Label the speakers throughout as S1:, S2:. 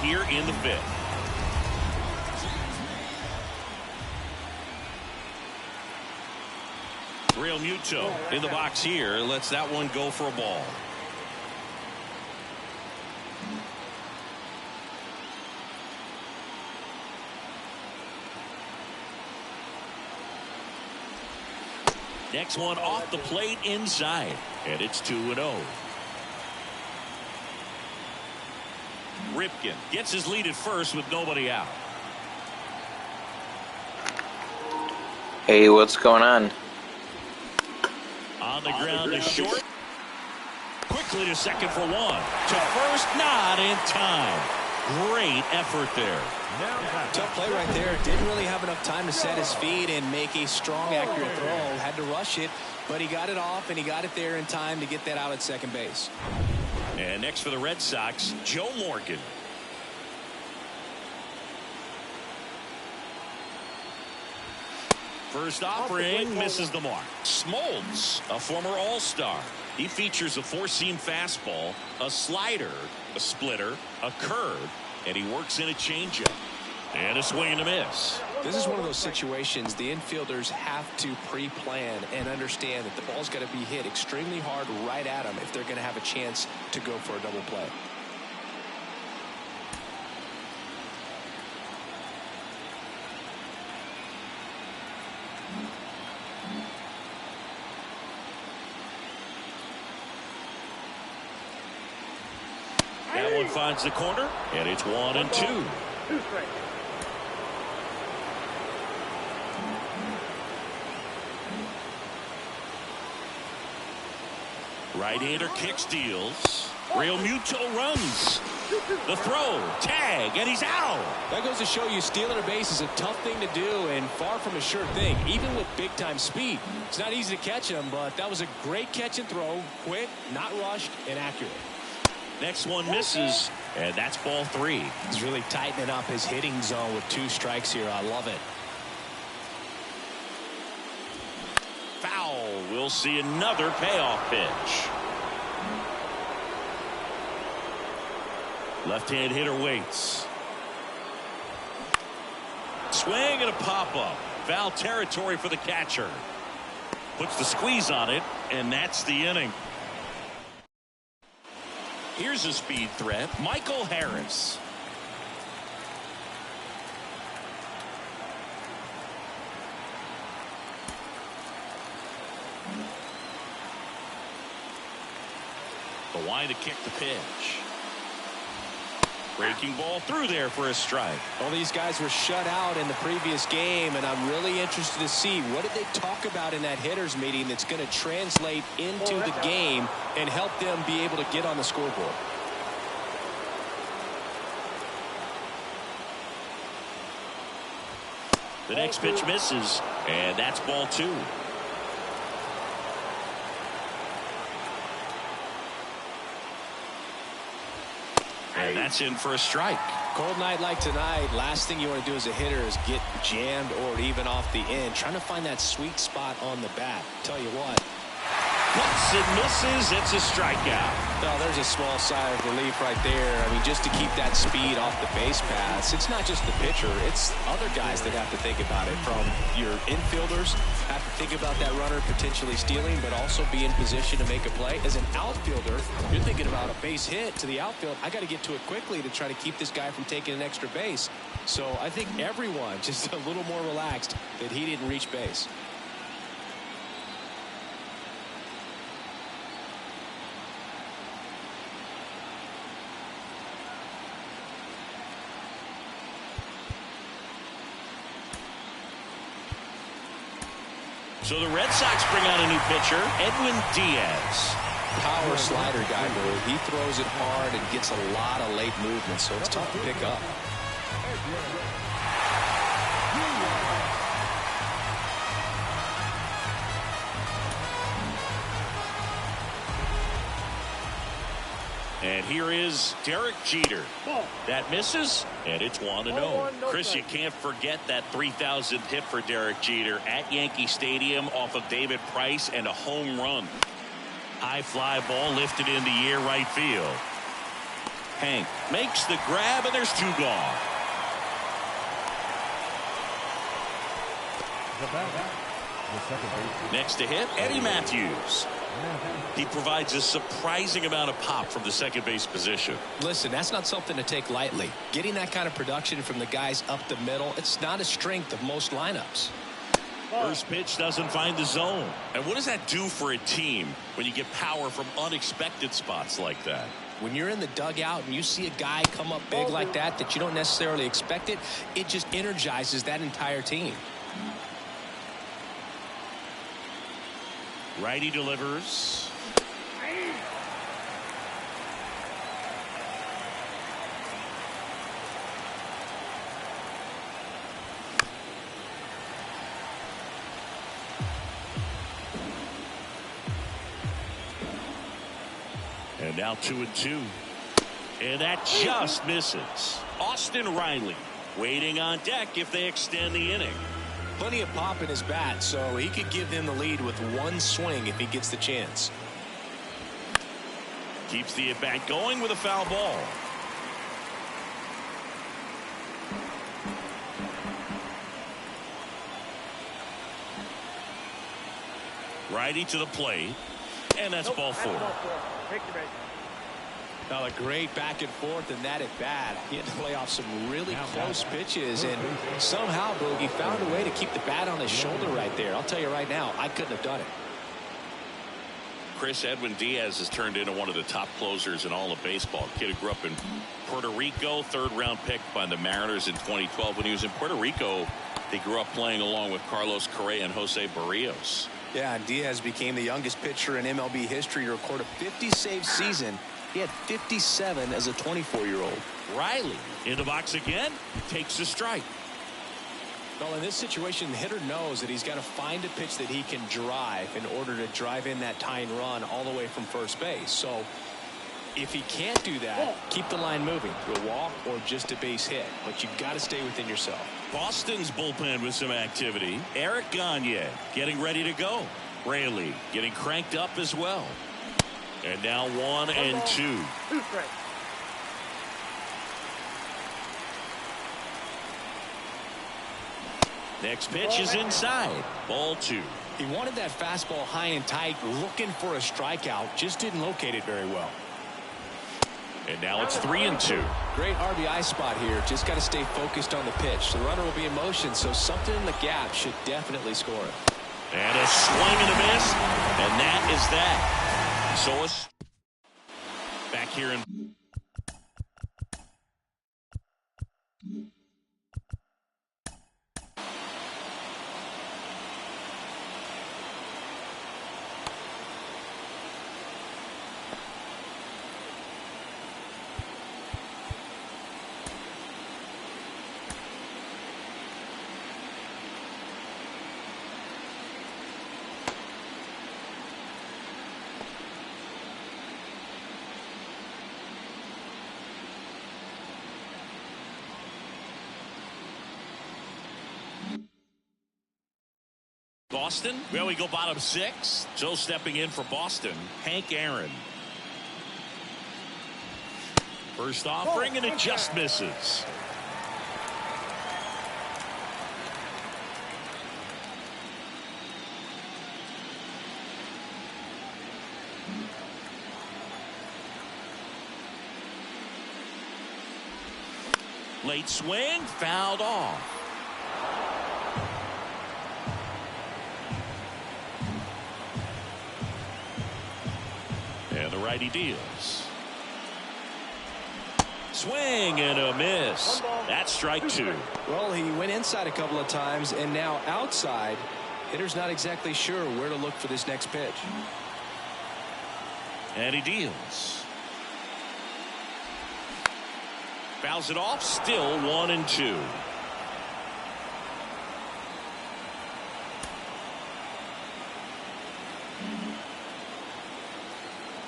S1: here in the fifth. Real Muto in the box here. Lets that one go for a ball. Next one off the plate inside. And it's 2-0. Ripken gets his lead at first with nobody out.
S2: Hey, what's going on?
S1: On the ground is short. Quickly to second for one. To first, not in time. Great effort there.
S3: Tough play right there. Didn't really have enough time to set his feet and make a strong, accurate throw. Had to rush it, but he got it off, and he got it there in time to get that out at second base.
S1: And next for the Red Sox, Joe Morgan. First offering misses the mark. Smoltz, a former All-Star. He features a four-seam fastball, a slider, a splitter, a curve, and he works in a changeup. And a swing and a miss.
S3: This is one of those situations the infielders have to pre-plan and understand that the ball's got to be hit extremely hard right at them if they're going to have a chance to go for a double play.
S1: That one finds the corner, and it's 1-2. Right-hander kick steals. Real Muto runs. The throw, tag, and he's out.
S3: That goes to show you stealing a base is a tough thing to do and far from a sure thing, even with big-time speed. It's not easy to catch him, but that was a great catch and throw. Quick, not rushed, and accurate.
S1: Next one misses, and that's ball 3.
S3: He's really tightening up his hitting zone with 2 strikes here. I love it.
S1: Foul. We'll see another payoff pitch. Left-hand hitter waits. Swing and a pop-up. Foul territory for the catcher. Puts the squeeze on it, and that's the inning. Here's a speed threat, Michael Harris. The line to kick the pitch. Breaking ball through there for a strike.
S3: Well, these guys were shut out in the previous game, and I'm really interested to see what did they talk about in that hitters meeting that's going to translate into the game and help them be able to get on the scoreboard.
S1: The next pitch misses, and that's ball 2. And that's in for a strike.
S3: Cold night like tonight, last thing you want to do as a hitter is get jammed or even off the end. Trying to find that sweet spot on the bat. Tell you what.
S1: Hits and misses. It's a strikeout.
S3: No, there's a small sigh of relief right there. I mean, just to keep that speed off the base paths. It's not just the pitcher. It's other guys that have to think about it. From your infielders have to think about that runner potentially stealing, but also be in position to make a play. As an outfielder, you're thinking about a base hit to the outfield. I got to get to it quickly to try to keep this guy from taking an extra base. So I think everyone just a little more relaxed that he didn't reach base.
S1: So the Red Sox bring on a new pitcher, Edwin Diaz.
S3: Power slider guy, He throws it hard and gets a lot of late movement, so it's tough to pick up.
S1: And here is Derek Jeter. That misses, and it's 1-0. Chris, you can't forget that 3,000th hit for Derek Jeter at Yankee Stadium off of David Price and a home run. High fly ball lifted into the air right field. Hank makes the grab, and there's 2 gone. Next to hit, Eddie Matthews. He provides a surprising amount of pop from the second base position.
S3: Listen, that's not something to take lightly. Getting that kind of production from the guys up the middle, it's not a strength of most lineups.
S1: First pitch doesn't find the zone. And what does that do for a team when you get power from unexpected spots like that?
S3: When you're in the dugout and you see a guy come up big like that you don't necessarily expect it, it just energizes that entire team.
S1: Righty delivers. And now 2-2. And that just misses. Austin Riley waiting on deck if they extend the inning.
S3: Plenty of pop in his bat, so he could give them the lead with one swing if he gets the chance.
S1: Keeps the at-bat going with a foul ball. Righty to the plate, and that's ball 4.
S3: Now a great back and forth in that at bat. He had to play off some really close pitches, and somehow Boogie found a way to keep the bat on his shoulder right there. I'll tell you right now, I couldn't have done it.
S1: Chris, Edwin Diaz has turned into one of the top closers in all of baseball. Kid who grew up in Puerto Rico, 3rd round pick by the Mariners in 2012. When he was in Puerto Rico, he grew up playing along with Carlos Correa and Jose Barrios.
S3: Yeah, and Diaz became the youngest pitcher in MLB history to record a 50-save season. He had 57 as a 24-year-old.
S1: Riley in the box again, takes a strike.
S3: Well, in this situation, the hitter knows that he's got to find a pitch that he can drive in order to drive in that tying run all the way from first base. So if he can't do that, keep the line moving through a walk or just a base hit. But you've got to stay within yourself. Boston's bullpen with some activity.
S1: Eric Gagne getting ready to go. Raley getting cranked up as well. And now 1-2. Next pitch is inside. Ball 2.
S3: He wanted that fastball high and tight, looking for a strikeout. Just didn't locate it very well.
S1: And now it's 3-2.
S3: Great RBI spot here. Just got to stay focused on the pitch. The runner will be in motion, so something in the gap should definitely score it.
S1: And a swing and a miss. And that is that. So it's back here in. Boston, well, we go bottom 6. So stepping in for Boston, Hank Aaron. First offering, and it just misses. Late swing, fouled off. And the righty deals. Swing and a miss. That's strike 2.
S3: Well, he went inside a couple of times, and now outside. Hitter's not exactly sure where to look for this next pitch.
S1: And he deals. Fouls it off. Still 1-2.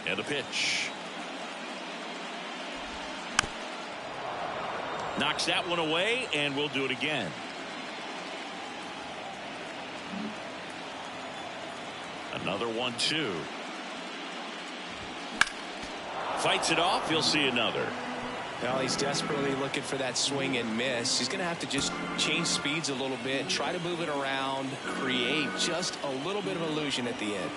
S1: And a pitch. Knocks that one away, and we'll do it again. Another 1-2. Fights it off. You'll see another.
S3: Well, he's desperately looking for that swing and miss. He's going to have to just change speeds a little bit, try to move it around, create just a little bit of illusion at the end.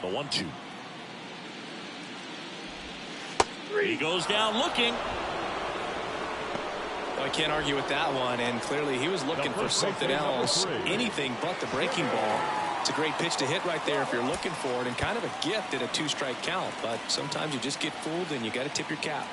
S1: The 1-2. He goes down looking.
S3: Well, I can't argue with that one, and clearly he was looking for something else, anything but the breaking ball. It's a great pitch to hit right there if you're looking for it, and kind of a gift at a 2-strike count, but sometimes you just get fooled and you got to tip your cap.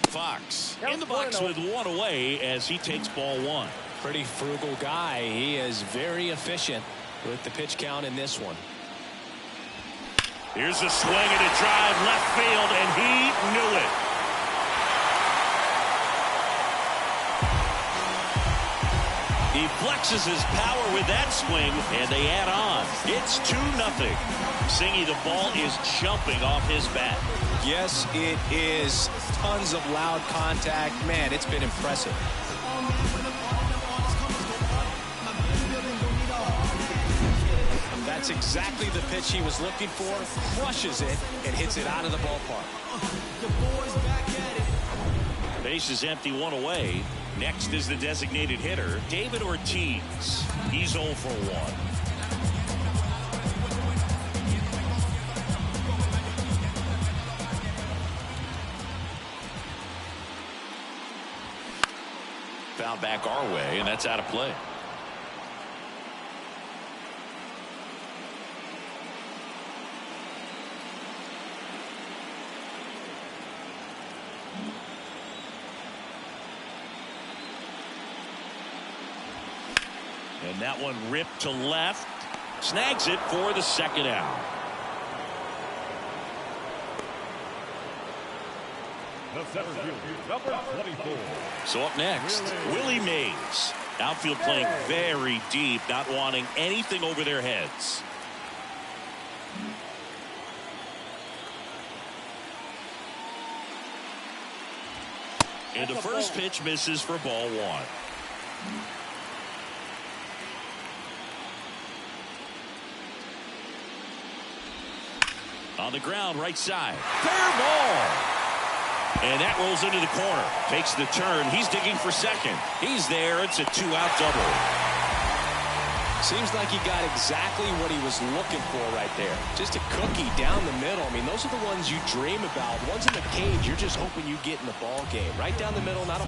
S1: Fox in the box with one away as he takes ball one.
S3: Pretty frugal guy. He is very efficient with the pitch count in this one.
S1: Here's a swing and a drive left field, and he knew it. He flexes his power with that swing, and they add on. It's 2-0. Singy, the ball is jumping off his bat.
S3: Yes, it is. Tons of loud contact. Man, it's been impressive. That's exactly the pitch he was looking for. Crushes it and hits it out of the ballpark.
S1: Base is empty, one away. Next is the designated hitter, David Ortiz. He's 0 for 1. Foul back our way, and that's out of play. And that one ripped to left. Snags it for the second out.
S4: Number 24.
S1: So up next, Willie Mays. Outfield playing very deep, not wanting anything over their heads. And the first pitch misses for ball one. On the ground, right side. Fair ball. And that rolls into the corner. Takes the turn. He's digging for second. He's there. It's a 2-out double.
S3: Seems like he got exactly what he was looking for right there. Just a cookie down the middle. I mean, those are the ones you dream about. Ones in the cage, you're just hoping you get in the ball game. Right down the middle, not a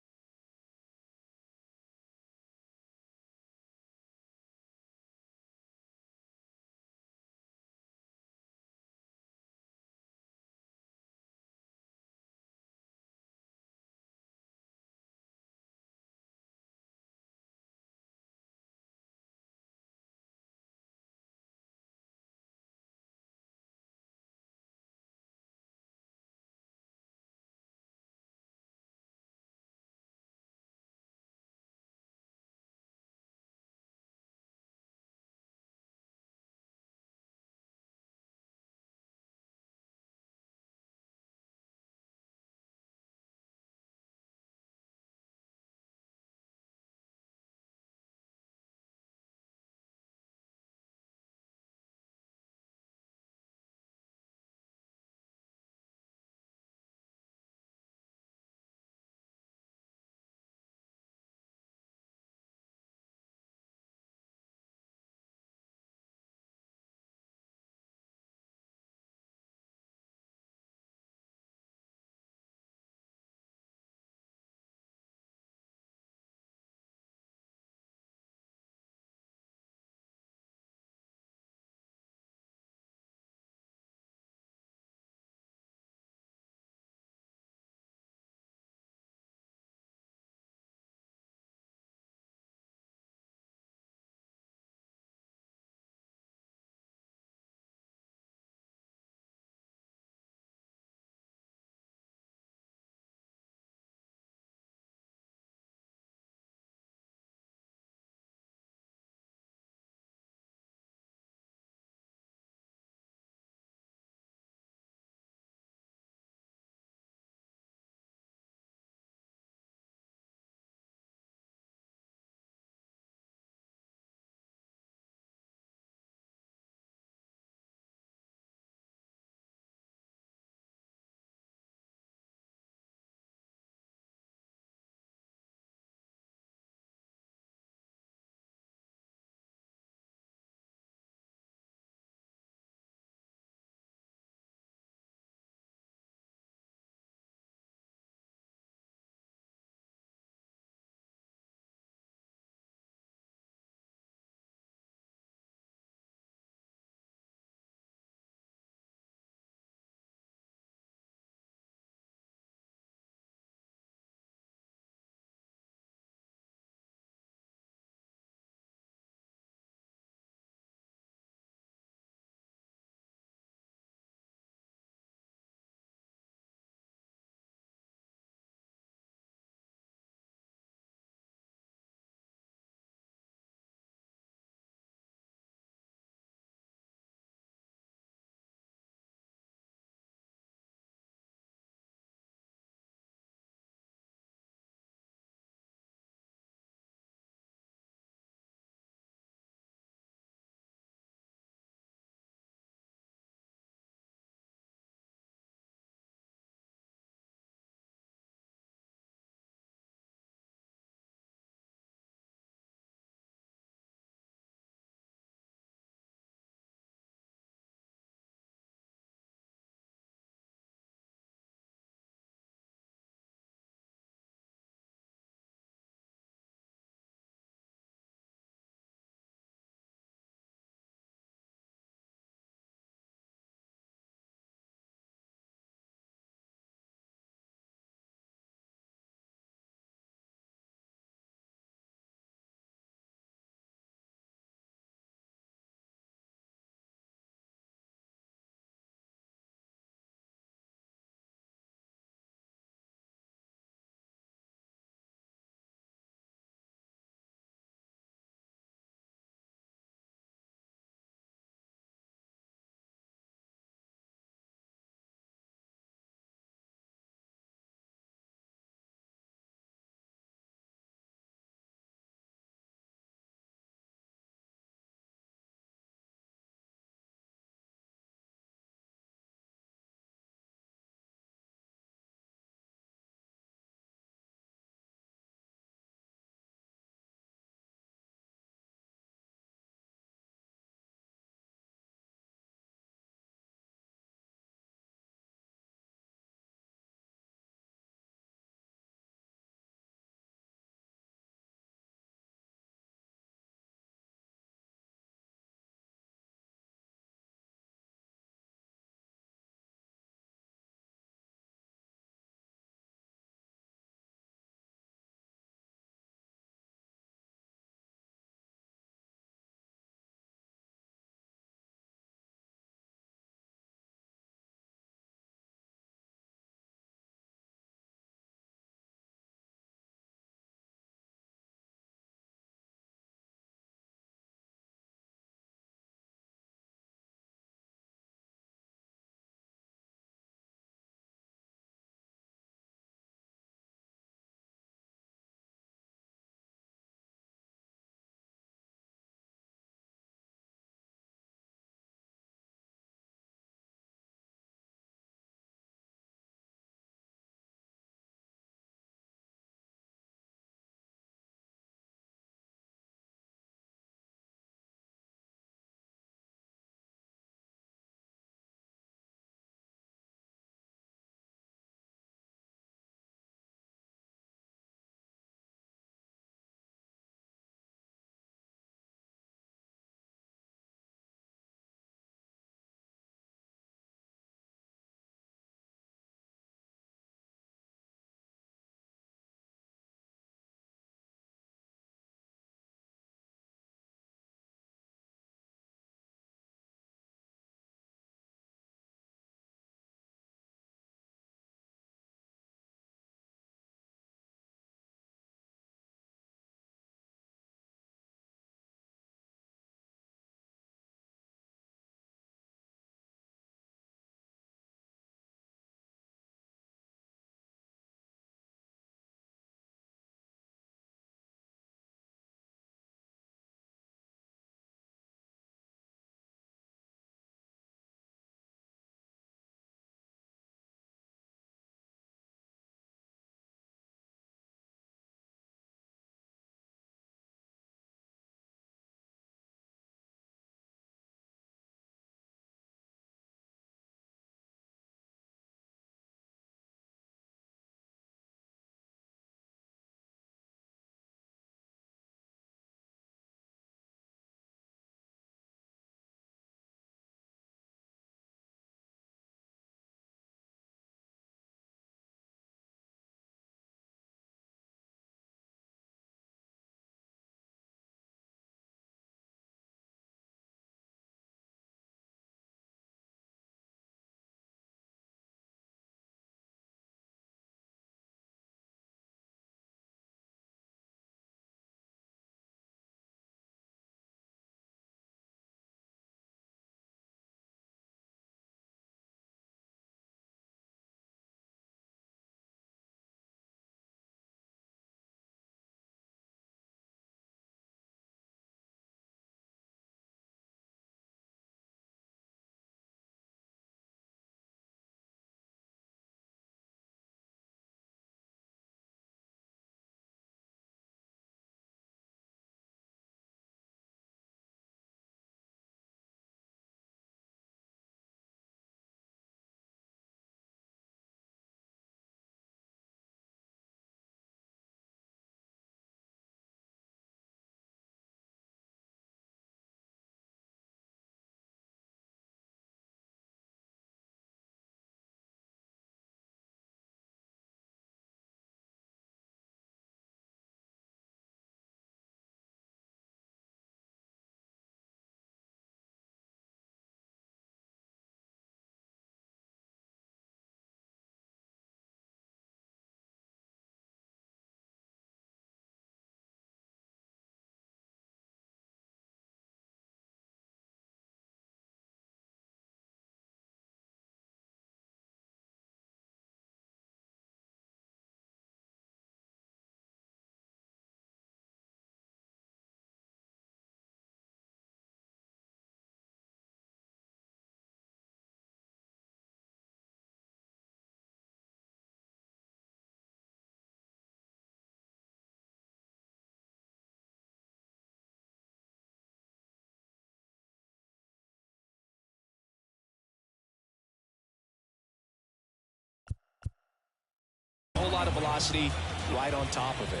S3: lot of velocity right on top of it.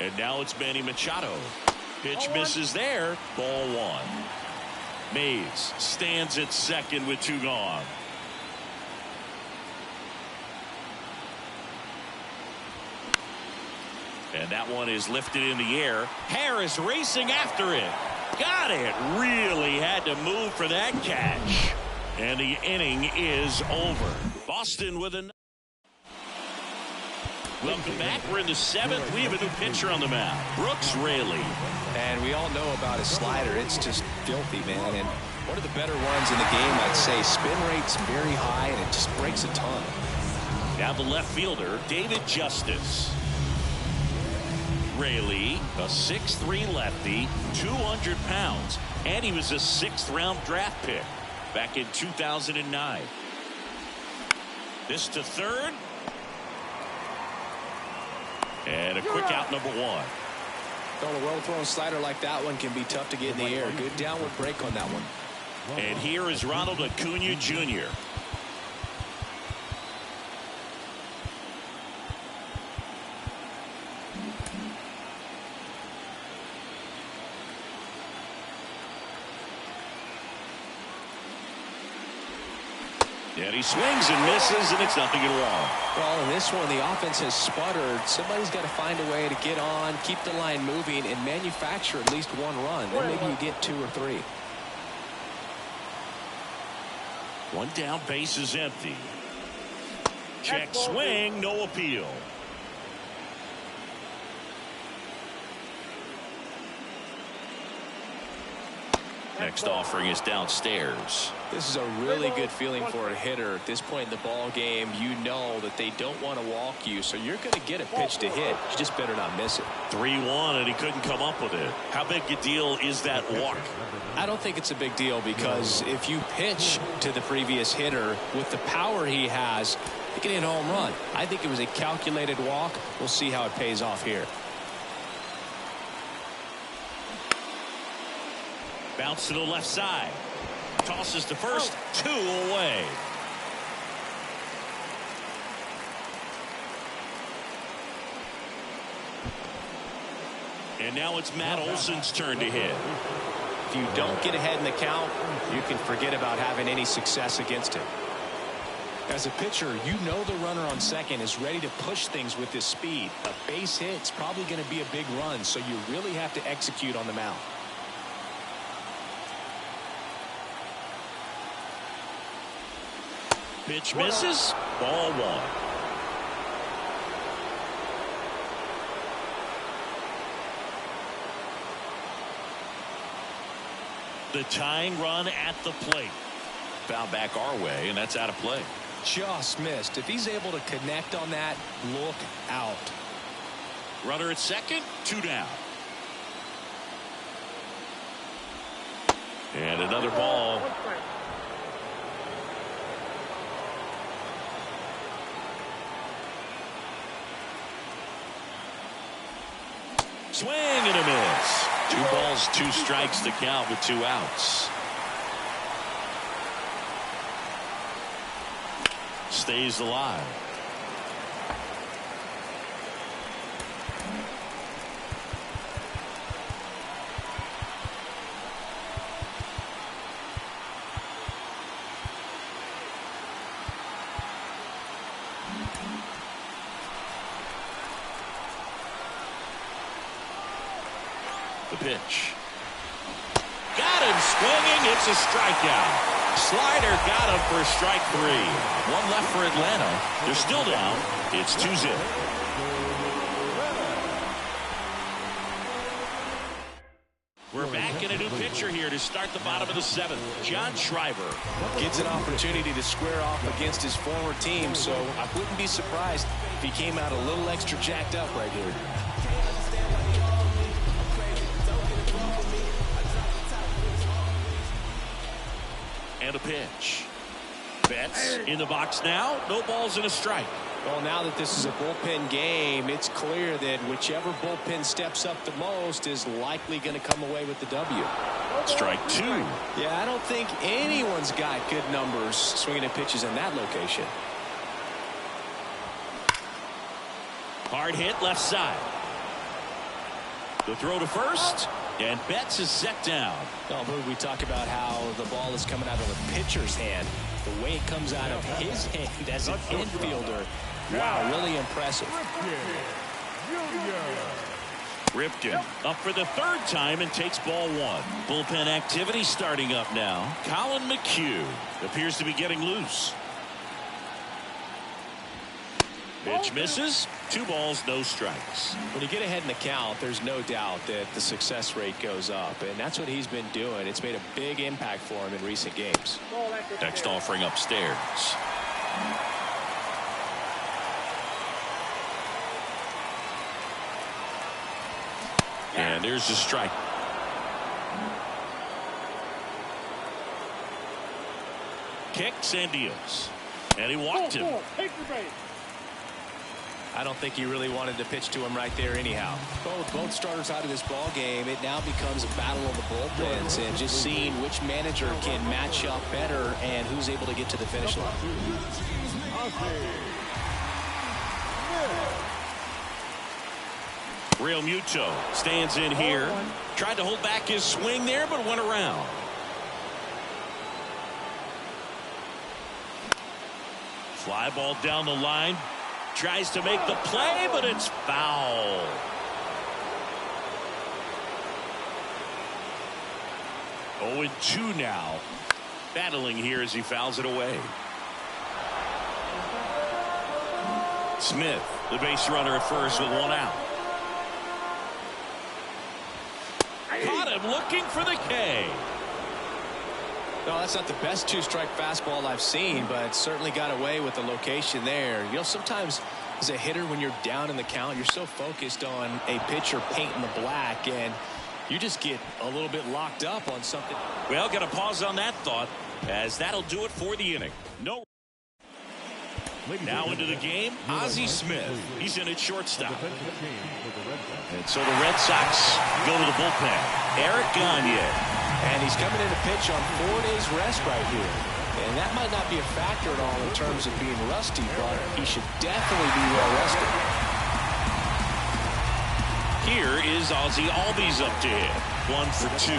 S1: And now it's Manny Machado. Pitch misses there. Ball one. Mays stands at second with 2 gone. And that one is lifted in the air. Harris racing after it. Got it. Really had to move for that catch. And the inning is over. Boston with a... Welcome back. We're in the 7th. We have a new pitcher on the mound. Brooks Raley.
S3: And we all know about his slider. It's just filthy, man. And one of the better ones in the game, I'd say. Spin rate's very high, and it just breaks a ton.
S1: Now the left fielder, David Justice. Raley, a 6'3 lefty, 200 pounds, and he was a 6th-round draft pick back in 2009. This to third. And a quick out, number 1.
S3: Well, a well-thrown slider like that one can be tough to get in the air. Good downward break on that one.
S1: And here is Ronald Acuna Jr. And he swings and misses, and it's nothing at all.
S3: Well, in this one, the offense has sputtered. Somebody's got to find a way to get on, keep the line moving, and manufacture at least 1 run. Then maybe you get 2 or 3.
S1: 1 down, base is empty. Check swing, no appeal. Next offering is downstairs.
S3: This is a really good feeling for a hitter. At this point in the ball game, you know that they don't want to walk you, so you're going to get a pitch to hit. You just better not miss it.
S1: 3-1, and he couldn't come up with it. How big a deal is that walk?
S3: I don't think it's a big deal, because if you pitch to the previous hitter with the power he has, he can hit a home run. I think it was a calculated walk. We'll see how it pays off here.
S1: Bounce to the left side. Tosses to first. 2 away. And now it's Matt Olson's turn to hit.
S3: If you don't get ahead in the count, you can forget about having any success against it. As a pitcher, you know the runner on second is ready to push things with his speed. A base hit's probably going to be a big run, so you really have to execute on the mound.
S1: Pitch misses. Ball 1. The tying run at the plate. Foul back our way, and that's out of play.
S3: Just missed. If he's able to connect on that, look out.
S1: Runner at second. 2 down. And another ball. Swing and a miss. 2 balls, 2 strikes to count with 2 outs. Stays alive. The pitch. Got him swinging. It's a strikeout. Slider got him for strike 3. 1 left for Atlanta. They're still down. It's 2-0. We're back in a new pitcher here to start the bottom of the 7th. John Schreiber
S3: gets an opportunity to square off against his former team, so I wouldn't be surprised if he came out a little extra jacked up right here.
S1: And a pitch. Betts in the box now. No balls and a strike.
S3: Well, now that this is a bullpen game, it's clear that whichever bullpen steps up the most is likely going to come away with the W.
S1: Strike 2.
S3: Yeah, I don't think anyone's got good numbers swinging at pitches in that location.
S1: Hard hit left side. The throw to first, and Betts is set down.
S3: Well, we talk about how the ball is coming out of the pitcher's hand. The way it comes out of his hand as an infielder. Wow, really impressive.
S1: Ripken up for the third time and takes ball one. Bullpen activity starting up now. Colin McHugh appears to be getting loose. Pitch misses. 2 balls, no strikes.
S3: When you get ahead in the count, there's no doubt that the success rate goes up, and that's what he's been doing. It's made a big impact for him in recent games.
S1: Next offering upstairs. And there's the strike. Kicks and deals. And he walked him.
S3: I don't think he really wanted to pitch to him right there anyhow. Both starters out of this ball game. It now becomes a battle of the bullpens and just seeing which manager can match up better and who's able to get to the finish line.
S1: Real Muto stands in here. Tried to hold back his swing there, but went around. Fly ball down the line. Tries to make the play, but it's foul. Oh, and 2 now. Battling here as he fouls it away. Smith, the base runner at first with 1 out. Caught him looking for the K.
S3: No, that's not the best 2-strike fastball I've seen, but certainly got away with the location there. You know, sometimes as a hitter, when you're down in the count, you're so focused on a pitcher painting the black, and you just get a little bit locked up on something.
S1: Well, got to pause on that thought, as that'll do it for the inning. No. Now into the game, Ozzie Smith. He's in at shortstop. And so the Red Sox go to the bullpen. Eric Gagne.
S3: And he's coming in to pitch on 4 days rest right here. And that might not be a factor at all in terms of being rusty, but he should definitely be well rested.
S1: Here is Ozzie Albies up to hit. 1 for 2.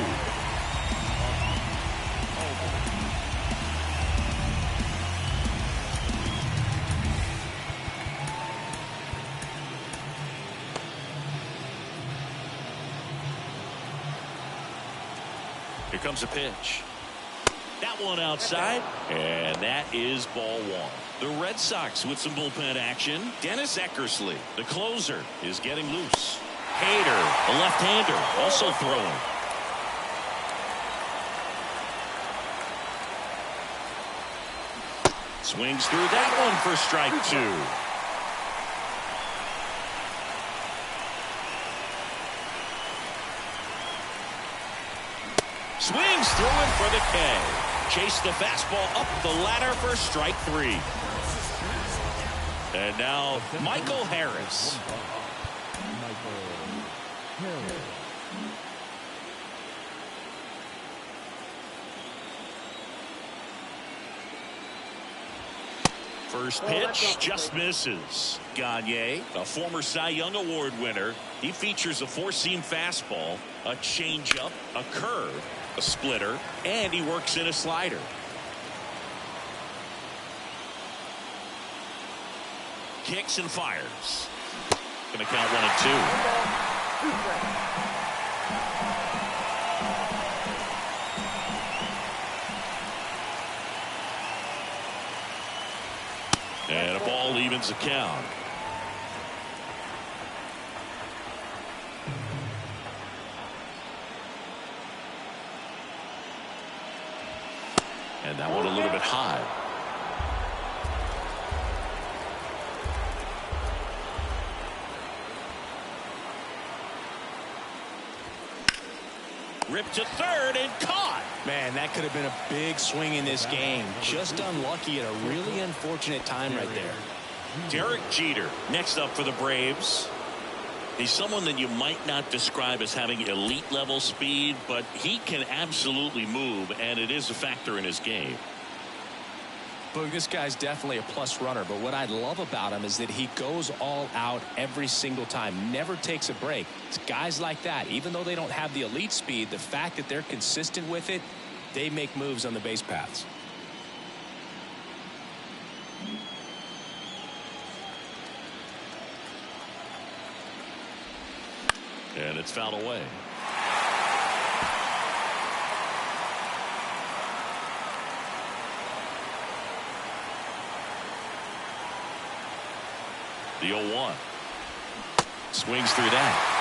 S1: Here comes a pitch. That one outside, and that is ball 1. The Red Sox with some bullpen action. Dennis Eckersley, the closer, is getting loose. Hader, a left-hander, also throwing. Swings through that one for strike 2. Swings through it for the K. Chase the fastball up the ladder for strike 3. And now Michael Harris. First pitch just misses. Gagne, a former Cy Young Award winner. He features a 4-seam fastball, a changeup, a curve, a splitter, and he works in a slider. Kicks and fires. Gonna count 1 and 2. And a ball evens the count. And that one a little bit high. Ripped to third and caught.
S3: Man, that could have been a big swing in this game. Just unlucky at a really unfortunate time right there.
S1: Derek Jeter next up for the Braves. He's someone that you might not describe as having elite level speed, but he can absolutely move, and it is a factor in his game.
S3: But this guy's definitely a plus runner, but what I love about him is that he goes all out every single time, never takes a break. It's guys like that, even though they don't have the elite speed, the fact that they're consistent with it, they make moves on the base paths.
S1: And it's fouled away. The 0-1. Swings through that.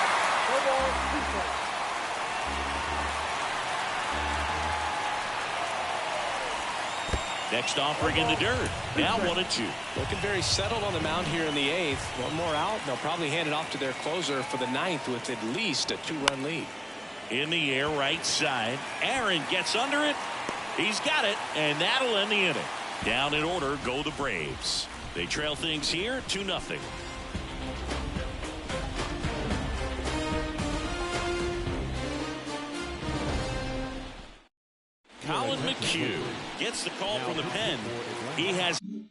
S1: Next offering in the dirt. Now 1-2.
S3: Looking very settled on the mound here in the 8th. One more out, and they'll probably hand it off to their closer for the 9th with at least a 2-run lead.
S1: In the air, right side. Aaron gets under it. He's got it, and that'll end the inning. Down in order go the Braves. They trail things here 2-0. Colin McHugh gets the call from the pen. He has
S4: number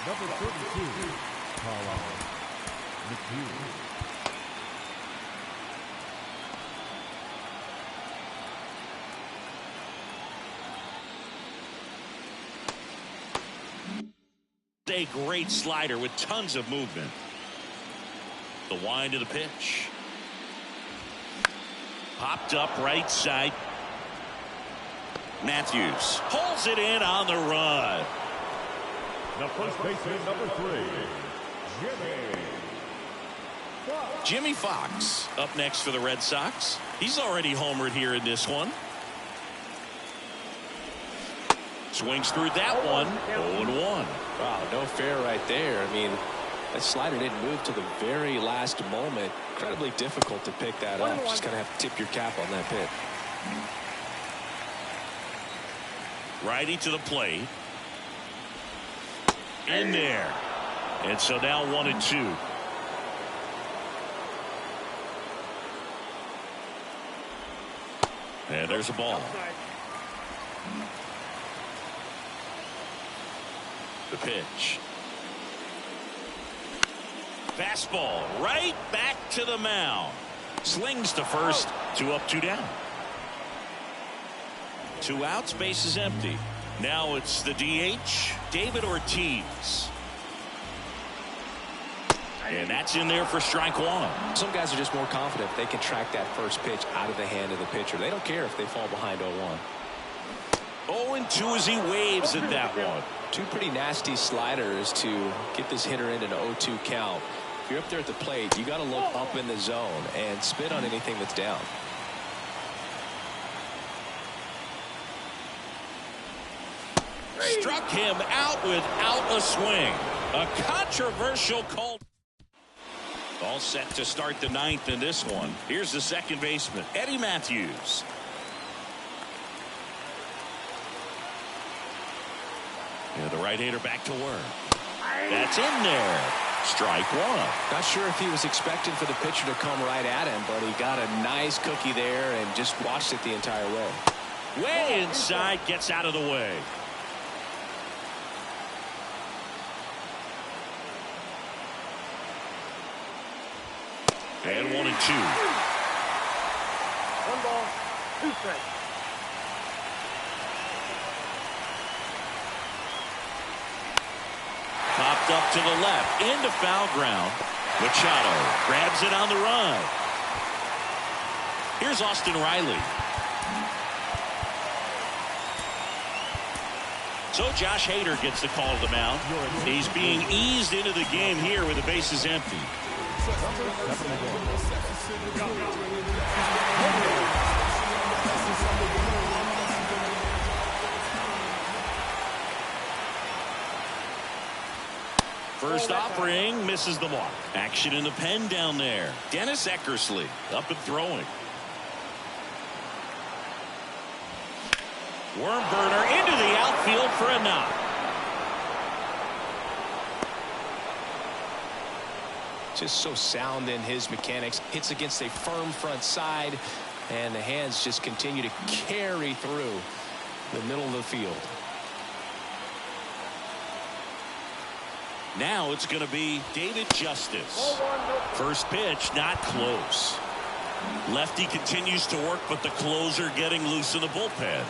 S4: 32, Colin McHugh.
S1: a great slider with tons of movement. The wind of the pitch. Popped up right side. Matthews pulls it in on the run.
S4: The first baseman, number 3,
S1: Jimmy Fox up next for the Red Sox. He's already homered here in this one. Swings through that one. 0-1.
S3: Wow, no fair right there. I mean, that slider didn't move to the very last moment. Incredibly difficult to pick that up. Just kind of have to tip your cap on that pitch.
S1: Righty to the plate. In there. And so now 1-2. And there's a ball. The pitch. Fastball right back to the mound. Slings to first. 2 up, 2 down. 2 outs, base is empty. Now it's the DH, David Ortiz. And that's in there for strike 1.
S3: Some guys are just more confident they can track that first pitch out of the hand of the pitcher. They don't care if they fall behind 0-1.
S1: 0-2 as he waves at that one.
S3: 2 pretty nasty sliders to get this hitter in an 0-2 count. If you're up there at the plate, you got to look up in the zone and spit on anything that's down.
S1: Struck him out without a swing. A controversial call. All set to start the 9th in this one. Here's the second baseman, Eddie Matthews. Yeah, the right-hander back to work. That's in there. Strike 1.
S3: Not sure if he was expecting for the pitcher to come right at him, but he got a nice cookie there and just watched it the entire way.
S1: Way inside, gets out of the way. And 1-2.
S5: 1 ball, 2 strikes.
S1: Popped up to the left into foul ground. Machado grabs it on the run. Here's Austin Riley. So Josh Hader gets the call to the mound. He's being eased into the game here with the bases empty. First offering misses the mark. Action in the pen down there. Dennis Eckersley up and throwing. Worm burner into the outfield for a knock.
S3: Just so sound in his mechanics. Hits against a firm front side. And the hands just continue to carry through the middle of the field.
S1: Now it's going to be David Justice. First pitch, not close. Lefty continues to work, but the closer getting loose in the bullpen.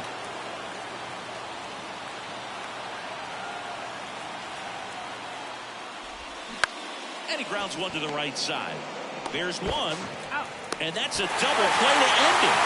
S1: And he grounds one to the right side. There's one. And that's a double play to end it.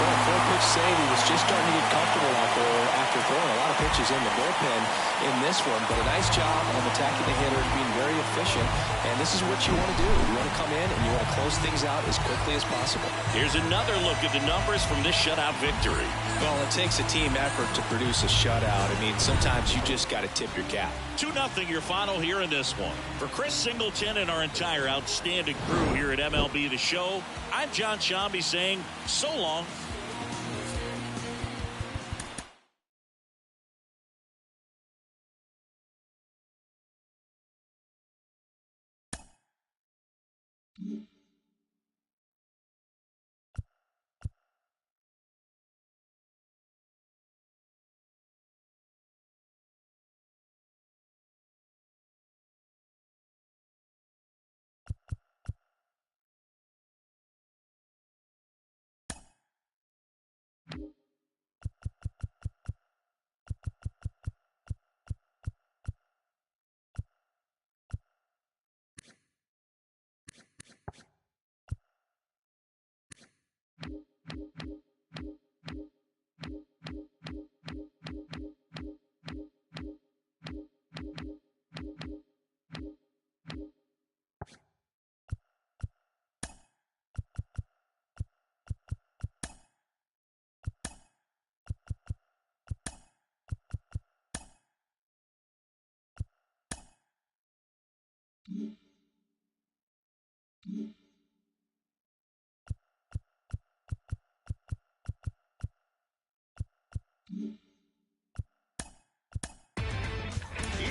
S3: Well, four-pitch save. He was just starting to get comfortable out there after throwing a lot of pitches in the bullpen in this one. But a nice job of attacking the hitters, being very efficient. And this is what you want to do. You want to come in and you want to close things out as quickly as possible.
S1: Here's another look at the numbers from this shutout victory.
S3: Well, it takes a team effort to produce a shutout. I mean, sometimes you just got to tip your cap.
S1: 2-0 your final here in this one. For Chris Singleton and our entire outstanding crew here at MLB The Show, I'm John Shambi saying so long.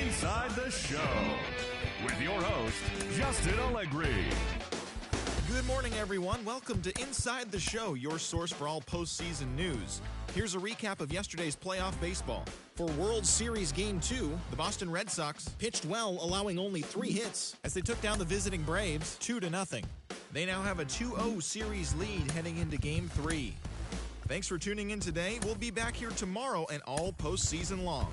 S4: Inside the Show with your host, Justin Allegri.
S6: Good morning, everyone. Welcome to Inside the Show, your source for all postseason news. Here's a recap of yesterday's playoff baseball. For World Series Game 2, the Boston Red Sox pitched well, allowing only 3 hits as they took down the visiting Braves 2-0. They now have a 2-0 series lead heading into Game 3. Thanks for tuning in today. We'll be back here tomorrow and all postseason long.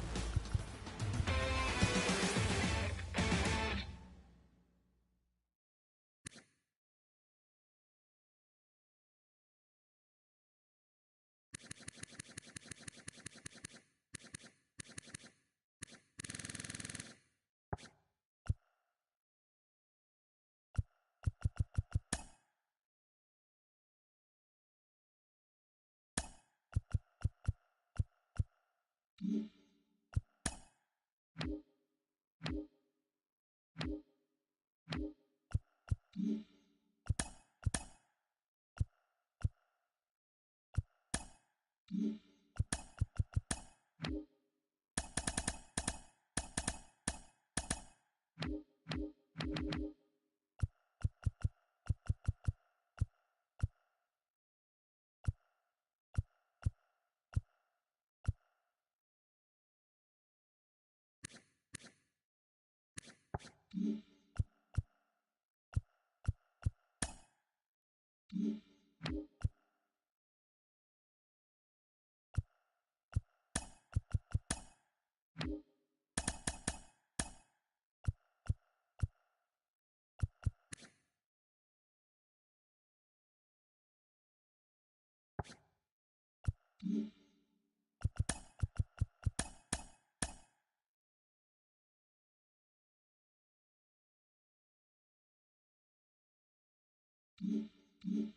S7: Mm-hmm.